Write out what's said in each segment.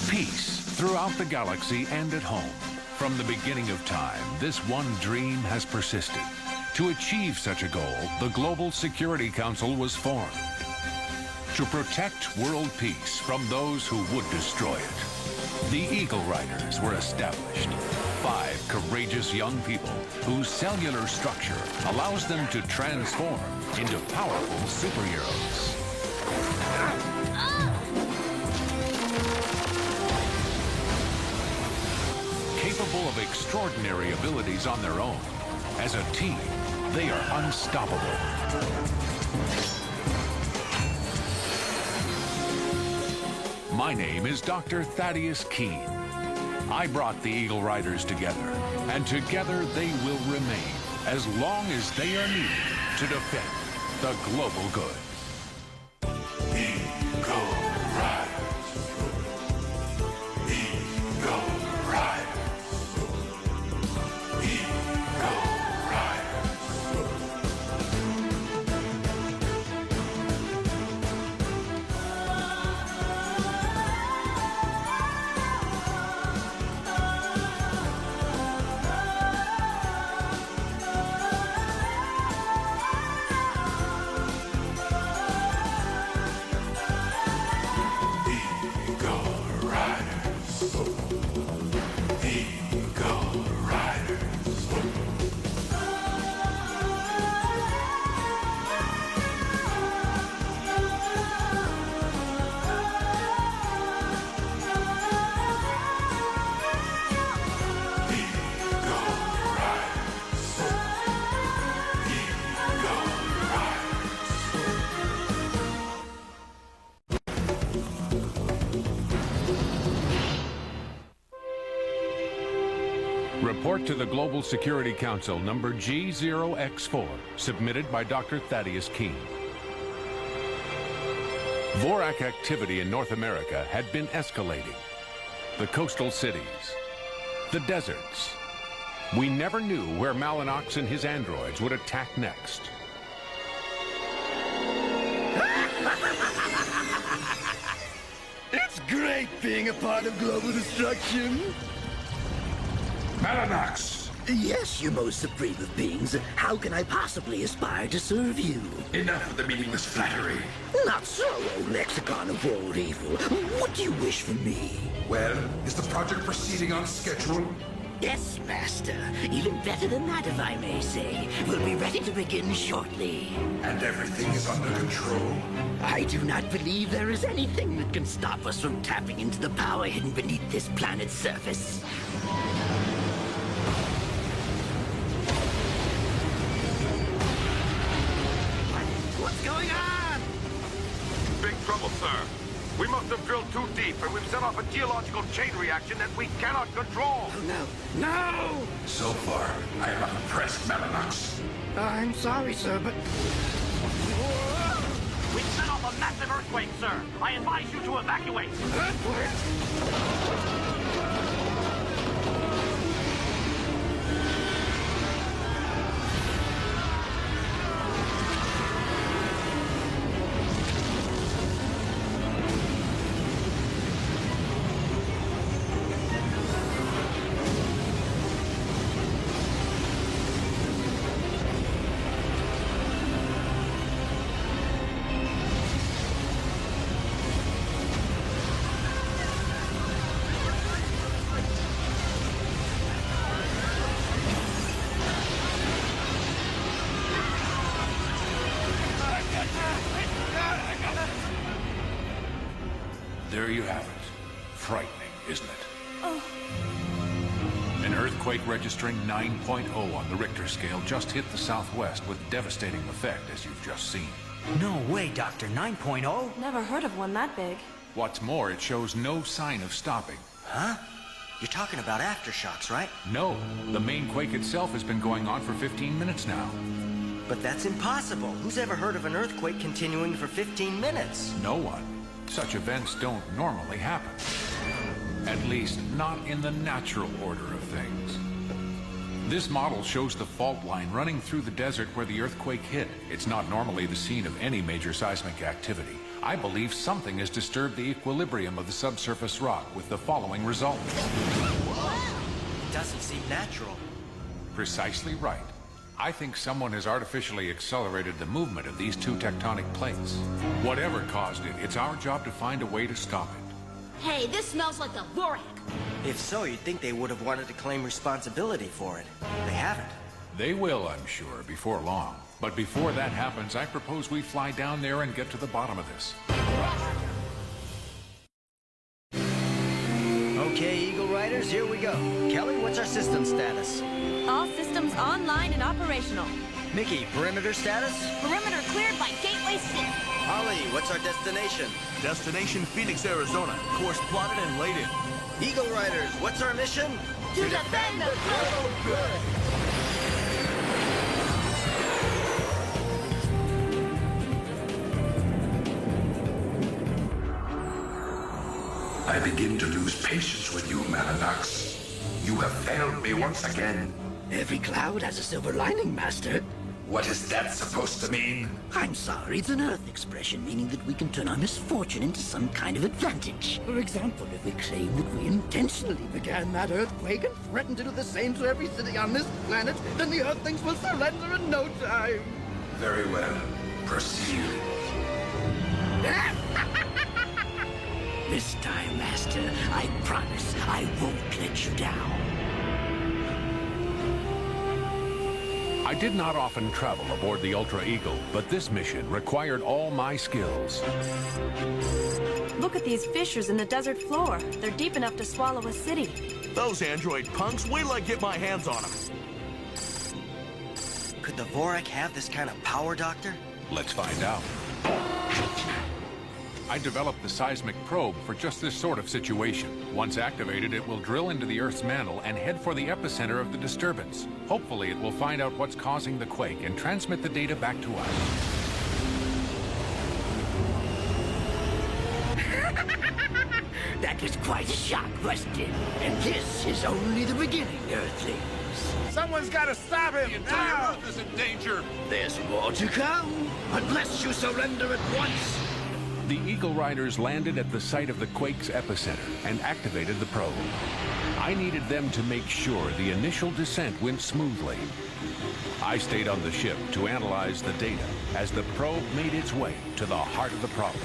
Peace throughout the galaxy and at home. From the beginning of time, this one dream has persisted. To achieve such a goal, the Global Security Council was formed to protect world peace from those who would destroy it. The Eagle Riders were established. 5 courageous young people whose cellular structure allows them to transform into powerful superheroes. Capable of extraordinary abilities on their own, as a team, they are unstoppable. My name is Dr. Thaddeus Keene. I brought the Eagle Riders together, and together they will remain as long as they are needed to defend the global good. Eagle Riders. Eagle Riders. Eagle Report to the Global Security Council, number G0X4, submitted by Dr. Thaddeus Keene. Vorak activity in North America had been escalating. The coastal cities, the deserts. We never knew where Malinox and his androids would attack next. It's great being a part of global destruction. Malinox! Yes, you most supreme of beings. How can I possibly aspire to serve you? Enough of the meaningless flattery. Not so, old lexicon of world evil. What do you wish from me? Well, is the project proceeding on schedule? Yes, Master. Even better than that, if I may say. We'll be ready to begin shortly. And everything is under control? I do not believe there is anything that can stop us from tapping into the power hidden beneath this planet's surface. What's going on? Big trouble, sir. We must have drilled too deep, and we've set off a geological chain reaction that we cannot control. Oh, no. No! So far, I am unimpressed, Malinox. I'm sorry, sir, but... We've set off a massive earthquake, sir. I advise you to evacuate. There you have it. Frightening, isn't it? An earthquake registering 9.0 on the Richter scale just hit the southwest with devastating effect, as you've just seen. No way, Doctor. 9.0? Never heard of one that big. What's more, it shows no sign of stopping. Huh? You're talking about aftershocks, right? No, the main quake itself has been going on for 15 minutes now. But that's impossible. Who's ever heard of an earthquake continuing for 15 minutes? No one. Such events don't normally happen. At least, not in the natural order of things. This model shows the fault line running through the desert where the earthquake hit. It's not normally the scene of any major seismic activity. I believe something has disturbed the equilibrium of the subsurface rock with the following result. It doesn't seem natural. Precisely right. I think someone has artificially accelerated the movement of these two tectonic plates. Whatever caused it, it's our job to find a way to stop it. Hey, this smells like the Vorak. If so, you'd think they would have wanted to claim responsibility for it. They haven't. They will, I'm sure, before long. But before that happens, I propose we fly down there and get to the bottom of this. Okay, Eagle Riders, here we go. Kelly, what's our system status? All systems online and operational. Mickey, perimeter status? Perimeter cleared by Gateway City. Holly, what's our destination? Destination Phoenix, Arizona. Course plotted and laid in. Eagle Riders, what's our mission? To defend the global good. I begin to lose patience with you, Malinox. You have failed me once again. Every cloud has a silver lining, Master. What is that supposed to mean? I'm sorry, it's an Earth expression, meaning that we can turn our misfortune into some kind of advantage. For example, if we claim that we intentionally began that earthquake and threaten to do the same to every city on this planet, then the Earthlings will surrender in no time. Very well. Proceed. This time, Master, I promise I won't let you down. I did not often travel aboard the Ultra Eagle, but this mission required all my skills. Look at these fissures in the desert floor. They're deep enough to swallow a city. Those android punks, wait till I get my hands on them. Could the Vorak have this kind of power, Doctor? Let's find out. I developed the seismic probe for just this sort of situation. Once activated, it will drill into the Earth's mantle and head for the epicenter of the disturbance. Hopefully, it will find out what's causing the quake and transmit the data back to us. That was quite a shock, wasn't it? And this is only the beginning, Earthlings. Someone's got to stop him! The entire Earth is in danger! There's more to come, unless you surrender at once. The Eagle Riders landed at the site of the quake's epicenter and activated the probe. I needed them to make sure the initial descent went smoothly. I stayed on the ship to analyze the data as the probe made its way to the heart of the problem.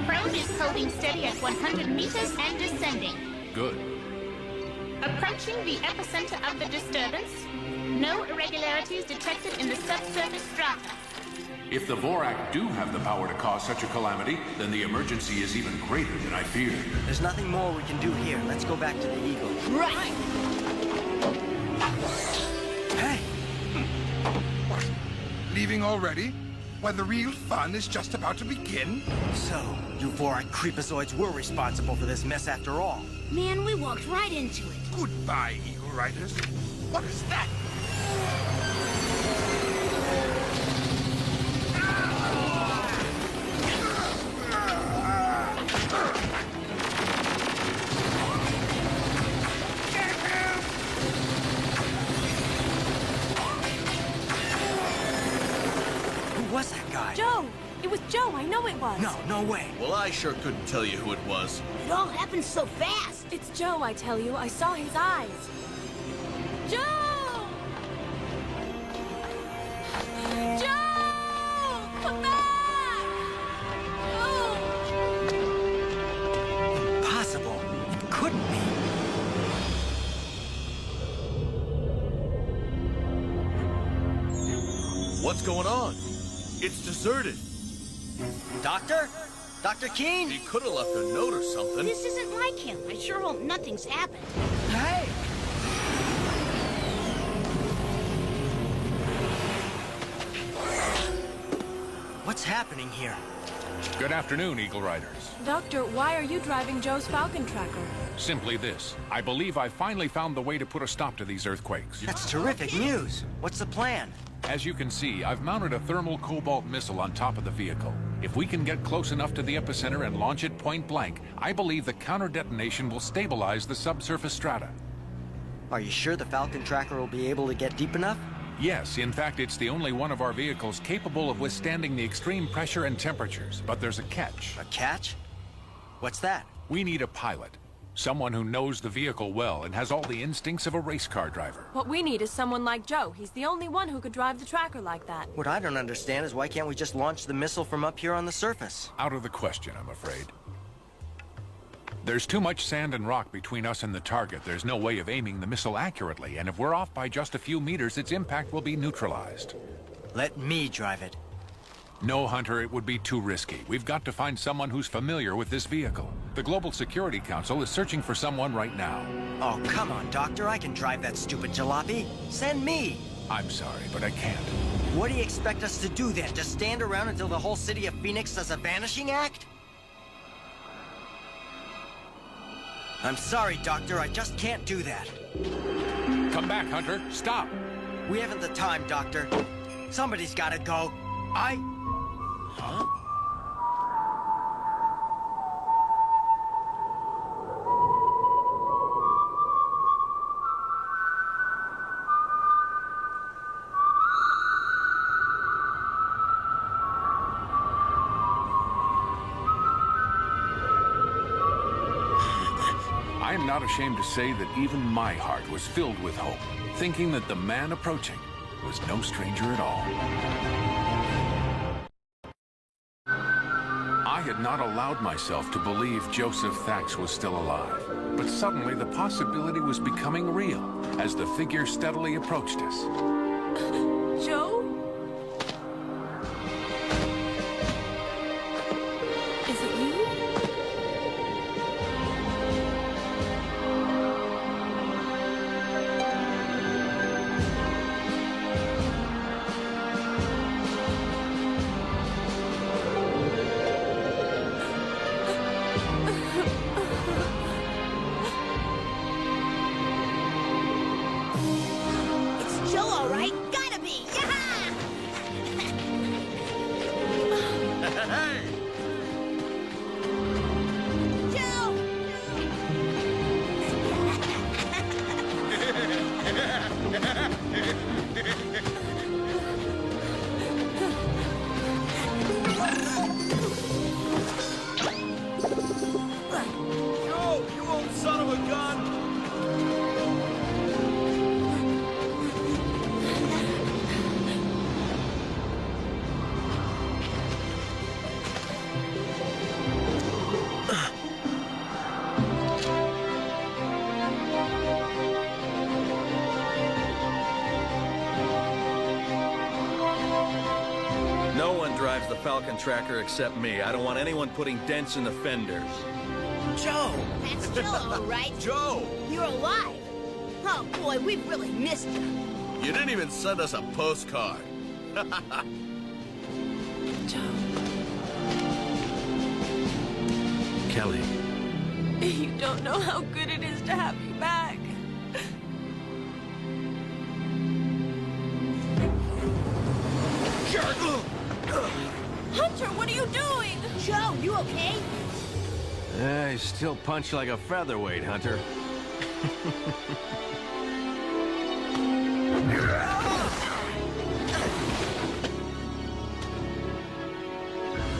Probe is holding steady at 100 meters and descending. Good. Approaching the epicenter of the disturbance. No irregularities detected in the subsurface strata. If the Vorak do have the power to cause such a calamity, then the emergency is even greater than I feared. There's nothing more we can do here. Let's go back to the Eagle. Right. Hey! Leaving already? When the real fun is just about to begin? So, you Vorak creepazoids were responsible for this mess after all. Man, we walked right into it. Goodbye, Eagle Riders. What is that? Who was that guy? Joe! It was Joe, I know it was. No way. Well, I sure couldn't tell you who it was. It all happened so fast. It's Joe, I tell you. I saw his eyes. Joe! Joe! Come back! Joe! Impossible. It couldn't be. What's going on? It's deserted. Doctor? Dr. Keene? He could have left a note or something. This isn't like him. I sure hope nothing's happened. Hey! What's happening here? Good afternoon, Eagle Riders. Doctor, why are you driving Joe's Falcon Tracker? Simply this. I believe I finally found the way to put a stop to these earthquakes. That's terrific news. What's the plan? As you can see, I've mounted a thermal cobalt missile on top of the vehicle. If we can get close enough to the epicenter and launch it point blank, I believe the counter-detonation will stabilize the subsurface strata. Are you sure the Falcon Tracker will be able to get deep enough? Yes, in fact, it's the only one of our vehicles capable of withstanding the extreme pressure and temperatures. But there's a catch. A catch? What's that? We need a pilot. Someone who knows the vehicle well and has all the instincts of a race car driver. What we need is someone like Joe. He's the only one who could drive the tracker like that. What I don't understand is why can't we just launch the missile from up here on the surface? Out of the question, I'm afraid. There's too much sand and rock between us and the target. There's no way of aiming the missile accurately, and if we're off by just a few meters, its impact will be neutralized. Let me drive it. No, Hunter, it would be too risky. We've got to find someone who's familiar with this vehicle. The Global Security Council is searching for someone right now. Oh, come on, Doctor. I can drive that stupid jalopy. Send me. I'm sorry, but I can't. What do you expect us to do then? Just stand around until the whole city of Phoenix does a vanishing act? I'm sorry, Doctor. I just can't do that. Come back, Hunter. Stop. We haven't the time, Doctor. Somebody's gotta go. Huh? I am not ashamed to say that even my heart was filled with hope, thinking that the man approaching was no stranger at all. I had not allowed myself to believe Joseph Thax was still alive, but suddenly the possibility was becoming real as the figure steadily approached us. Joe? Is it you? No one drives the Falcon Tracker except me. I don't want anyone putting dents in the fenders. Joe! That's Joe, all right. Joe! You're alive. Oh, boy, we've really missed you. You didn't even send us a postcard. Joe. Kelly. You don't know how good it is to have you back. Hunter, what are you doing? Joe, you okay? I still punch like a featherweight, Hunter.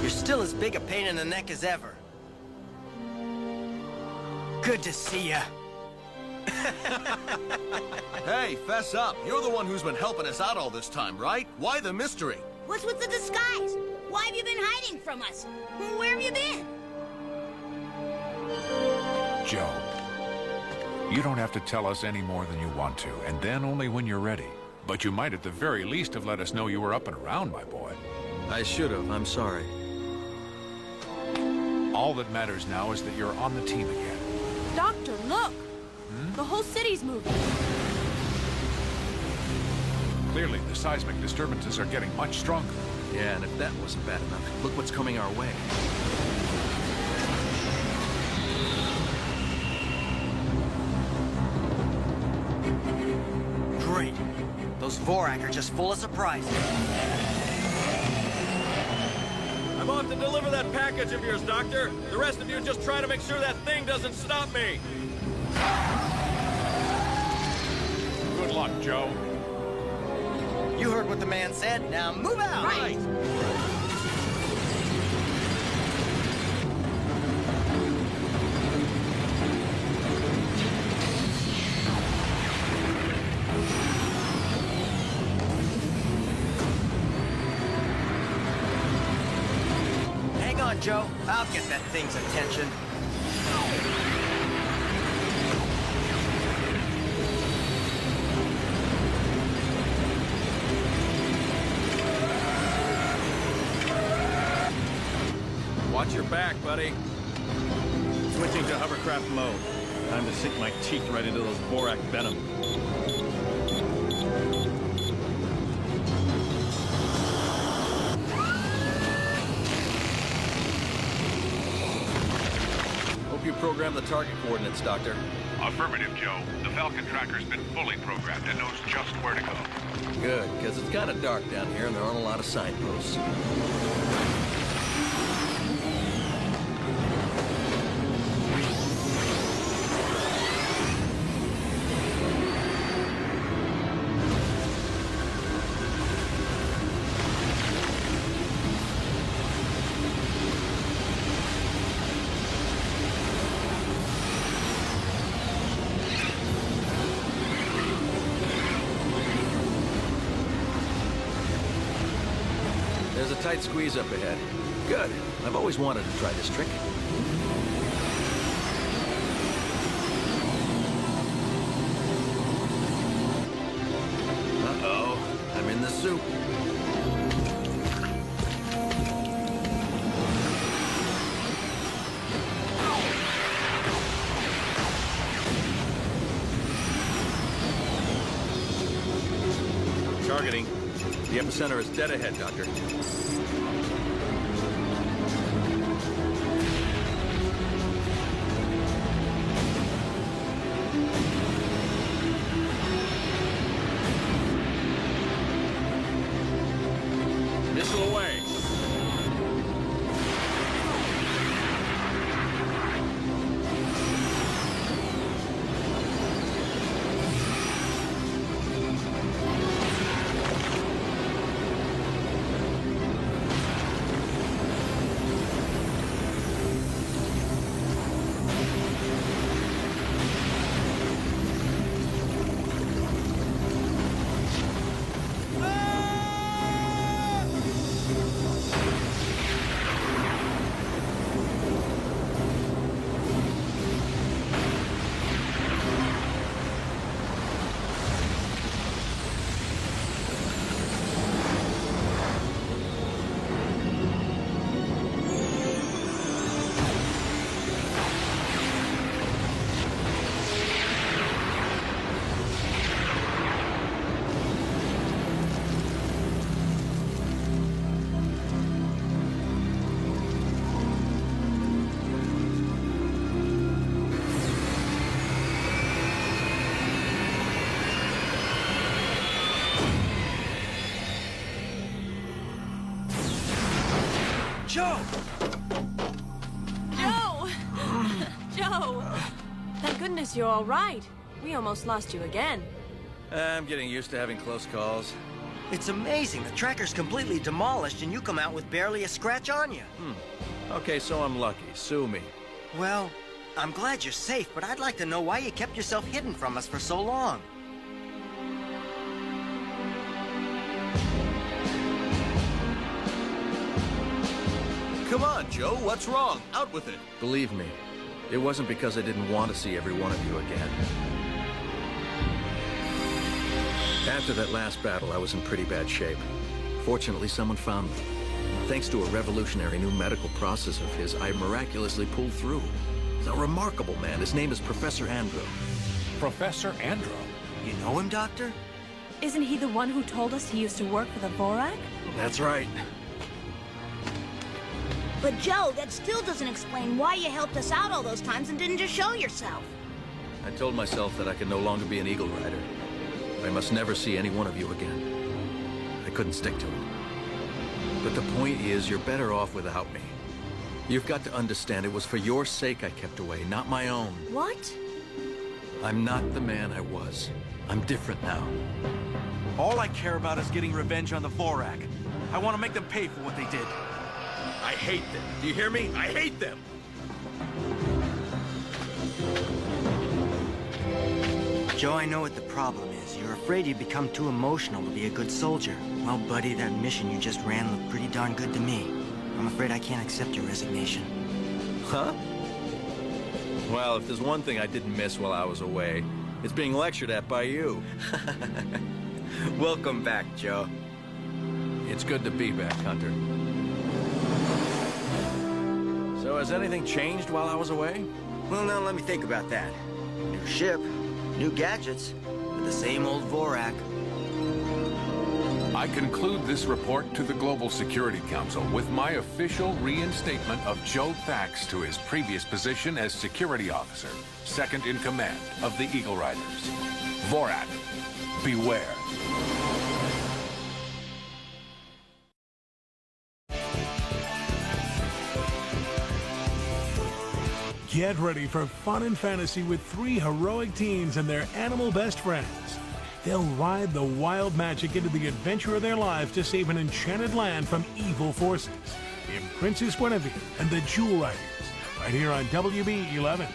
You're still as big a pain in the neck as ever. Good to see ya. Hey, fess up. You're the one who's been helping us out all this time, right? Why the mystery? What's with the disguise? Why have you been hiding from us? Where have you been? Joe, you don't have to tell us any more than you want to, and then only when you're ready. But you might at the very least have let us know you were up and around, my boy. I should have. I'm sorry. All that matters now is that you're on the team again. Doctor, look! The whole city's moving. Clearly, the seismic disturbances are getting much stronger. Yeah, and if that wasn't bad enough, look what's coming our way. Great. Those Vorak are just full of surprises. I'm off to deliver that package of yours, Doctor. The rest of you just try to make sure that thing doesn't stop me. Good luck, Joe. You heard what the man said. Now move out! Right! Hang on, Joe. I'll get that thing's attention. Watch your back, buddy. Switching to hovercraft mode. Time to sink my teeth right into those borax venom. Hope you programmed the target coordinates, Doctor. Affirmative, Joe. The Falcon tracker's been fully programmed and knows just where to go. Good, because it's kind of dark down here and there aren't a lot of signposts. There's a tight squeeze up ahead. Good. I've always wanted to try this trick. Uh-oh. I'm in the soup. Targeting. The epicenter is dead ahead, Doctor. Missile away. Joe! Joe! Joe! Thank goodness you're all right. We almost lost you again. I'm getting used to having close calls. It's amazing. The tracker's completely demolished and you come out with barely a scratch on you. Okay, so I'm lucky. Sue me. Well, I'm glad you're safe, but I'd like to know why you kept yourself hidden from us for so long. Come on, Joe. What's wrong? Out with it. Believe me, it wasn't because I didn't want to see every one of you again. After that last battle, I was in pretty bad shape. Fortunately, someone found me. Thanks to a revolutionary new medical process of his, I miraculously pulled through. He's a remarkable man. His name is Professor Andro. Professor Andro? You know him, Doctor? Isn't he the one who told us he used to work for the Vorak? That's right. But Joe, that still doesn't explain why you helped us out all those times and didn't just show yourself. I told myself that I could no longer be an Eagle Rider. I must never see any one of you again. I couldn't stick to it. But the point is, you're better off without me. You've got to understand it was for your sake I kept away, not my own. What? I'm not the man I was. I'm different now. All I care about is getting revenge on the Vorak. I want to make them pay for what they did. I hate them. Do you hear me? I hate them! Joe, I know what the problem is. You're afraid you'd become too emotional to be a good soldier. Well, buddy, that mission you just ran looked pretty darn good to me. I'm afraid I can't accept your resignation. Huh? Well, if there's one thing I didn't miss while I was away, it's being lectured at by you. Welcome back, Joe. It's good to be back, Hunter. So has anything changed while I was away? Well, now let me think about that. New ship, new gadgets, but the same old Vorak. I conclude this report to the Global Security Council with my official reinstatement of Joe Thax to his previous position as security officer, second in command of the Eagle Riders. Vorak, beware. Get ready for fun and fantasy with 3 heroic teens and their animal best friends. They'll ride the wild magic into the adventure of their lives to save an enchanted land from evil forces in Princess Guinevere and the Jewel Riders, right here on WB 11.